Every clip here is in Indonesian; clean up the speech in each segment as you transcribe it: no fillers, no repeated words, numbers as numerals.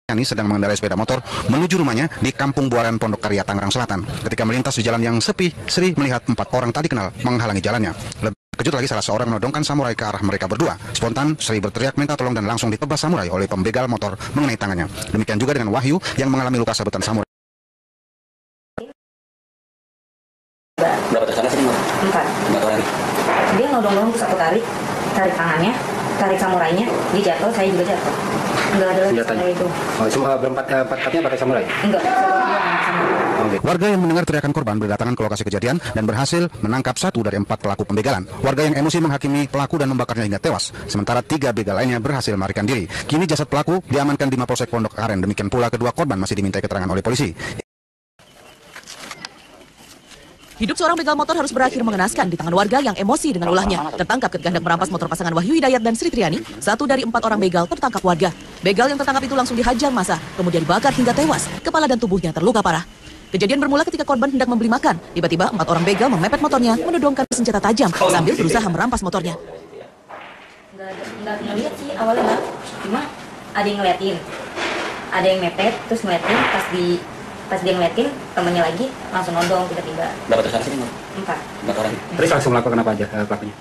Ini sedang mengendarai sepeda motor menuju rumahnya di Kampung Buaran, Pondok Karya, Tangerang Selatan. Ketika melintas di jalan yang sepi, Sri melihat 4 orang tak dikenal menghalangi jalannya. Lebih kejut lagi, salah seorang menodongkan samurai ke arah mereka berdua. Spontan, Sri berteriak minta tolong dan langsung ditebas samurai oleh pembegal motor mengenai tangannya. Demikian juga dengan Wahyu yang mengalami luka sabetan samurai. Berapa tersangka sih? 4 orang. Dia nodong-nodong terus aku tarik tangannya, tarik samurainya, dia jatuh, saya juga jatuh. Enggak ada lagi samurai itu. Oh, semua berempatnya pakai samurai? Enggak. Warga yang mendengar teriakan korban berdatangan ke lokasi kejadian dan berhasil menangkap 1 dari 4 pelaku pembegalan. Warga yang emosi menghakimi pelaku dan membakarnya hingga tewas. Sementara 3 begal lainnya berhasil melarikan diri. Kini jasad pelaku diamankan di Mapolsek Pondok Aren. Demikian pula kedua korban masih dimintai keterangan oleh polisi. Hidup seorang begal motor harus berakhir mengenaskan di tangan warga yang emosi dengan ulahnya. Tertangkap ketika hendak merampas motor pasangan Wahyu Hidayat dan Sri Triani, 1 dari 4 orang begal tertangkap warga. Begal yang tertangkap itu langsung dihajar massa, kemudian dibakar hingga tewas. Kepala dan tubuhnya terluka parah. Kejadian bermula ketika korban hendak membeli makan. Tiba-tiba 4 orang begal memepet motornya, menodongkan senjata tajam sambil berusaha merampas motornya. Nggak ngeliat sih awalnya, cuma ada yang ngeliatin, ada yang mepet, terus ngeliatin, pas dia ngeliatin, temennya lagi langsung nodong tiba-tiba. Berapa tersangka sih? 4 orang. Terus langsung melakukan apa aja pelakunya?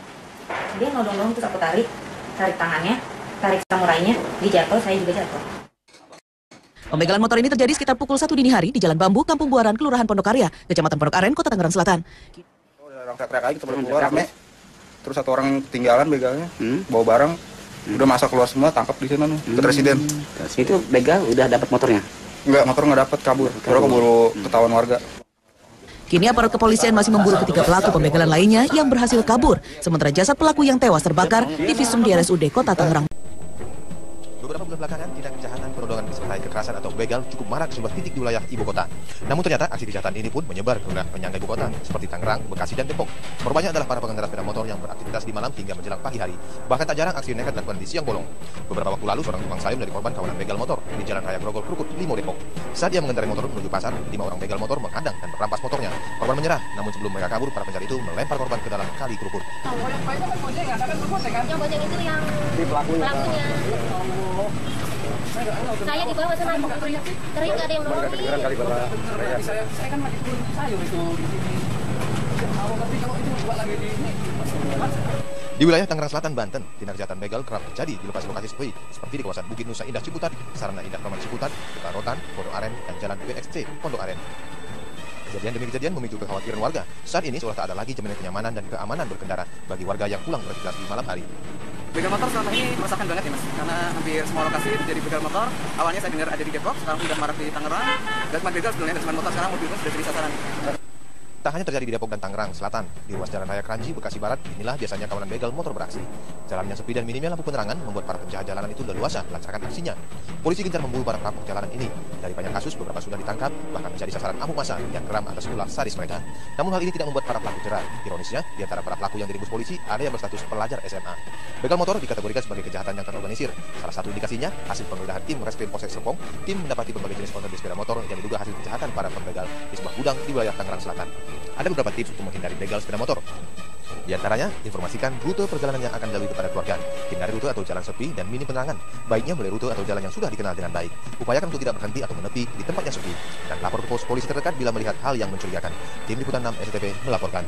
Dia nodong-nodong terus aku tarik tangannya, tarik samurainya, dia jatuh, saya juga jatuh. Pembegalan motor ini terjadi sekitar pukul 1 dini hari di Jalan Bambu, Kampung Buaran, Kelurahan Pondok Karya, Kecamatan Pondok Aren, Kota Tangerang Selatan. Orang teriak-teriak lagi, kita keluar rame. Terus 1 orang ketinggalan begalnya, bawa barang. Udah masak keluar semua, tangkap di sana nih, ke Residen. Itu begal udah dapat motornya? Enggak, motor nggak dapat, kabur. Baru keburu ketahuan warga. Kini aparat kepolisian masih memburu ketiga pelaku pembegalan lainnya yang berhasil kabur. Sementara jasad pelaku yang tewas terbakar di visum di RSUD Kota Tangerang. Beberapa bulan belakangan, tindak kejahatan penodongan disertai kekerasan atau begal cukup marak di sejumlah titik di wilayah ibu kota. Namun ternyata aksi kejahatan ini pun menyebar ke wilayah penyangga ibu kota seperti Tangerang, Bekasi, dan Depok. Korbannya adalah para pengendara sepeda motor yang beraktivitas di malam hingga menjelang pagi hari. Bahkan tak jarang aksi nekat dilakukan di siang bolong. Beberapa waktu lalu, seorang tukang sayur dari korban kawanan begal motor di Jalan Raya Grogol Krukut, Limo, Depok. Saat dia mengendarai motor menuju pasar, 5 orang begal motor menghadang dan merampas motornya. Korban menyerah, namun sebelum mereka kabur, para pencari itu melempar korban ke dalam kali kerukut. Yang bojeng itu yang pelakunya. Saya di bawah sana kering, nggak ada yang nolongin. Saya kan lagi turun sayur itu di sini. Tapi kalau itu buat lagi di ini. Di wilayah Tangerang Selatan, Banten, tindak kejahatan begal kerap terjadi di lokasi-lokasi sepi seperti di kawasan Bukit Nusa Indah Ciputat, Sarana Indah Taman Ciputat, Kota Rotan, Pondok Aren, dan Jalan BXC Pondok Aren. Kejadian demi kejadian memicu kekhawatiran warga. Saat ini seolah tak ada lagi jaminan kenyamanan dan keamanan berkendara bagi warga yang pulang beraktivitas di malam hari. Begal motor selama ini meresahkan banget ya mas, karena hampir semua lokasi terjadi begal motor. Awalnya saya dengar ada di Depok, sekarang sudah marak di Tangerang. Dan cuma begal sebenarnya, dan cuma motor, sekarang mobil pun sudah jadi sasaran. Tak hanya terjadi di Depok dan Tangerang Selatan, di ruas Jalan Raya Kranji, Bekasi Barat, inilah biasanya kawanan begal motor beraksi. Jalan yang sepi dan minimnya lampu penerangan membuat para penjahat jalanan itu leluasa melancarkan aksinya. Polisi gencar memburu para perampok jalanan ini. Dari banyak kasus, beberapa sudah ditangkap, bahkan menjadi sasaran amuk massa yang geram atas ulah sadis mereka. Namun hal ini tidak membuat para pelaku jerah. Ironisnya, di antara para pelaku yang diringkus polisi, ada yang berstatus pelajar SMA. Begal motor dikategorikan sebagai kejahatan yang terorganisir. Salah satu indikasinya, hasil penggeledahan tim Reskrim Polsek Serpong, tim mendapati berbagai jenis konten sepeda motor yang diduga hasil kejahatan para pembegal di sebuah gudang di wilayah Tangerang Selatan. Ada beberapa tips untuk menghindari begal sepeda motor. Di antaranya, informasikan rute perjalanan yang akan dilalui kepada keluarga. Hindari rute atau jalan sepi dan minim penerangan. Baiknya memilih rute atau jalan yang sudah dikenal dengan baik. Upayakan untuk tidak berhenti atau menepi di tempat yang sepi. Dan lapor ke pos polisi terdekat bila melihat hal yang mencurigakan. Tim Liputan 6 SCTV melaporkan.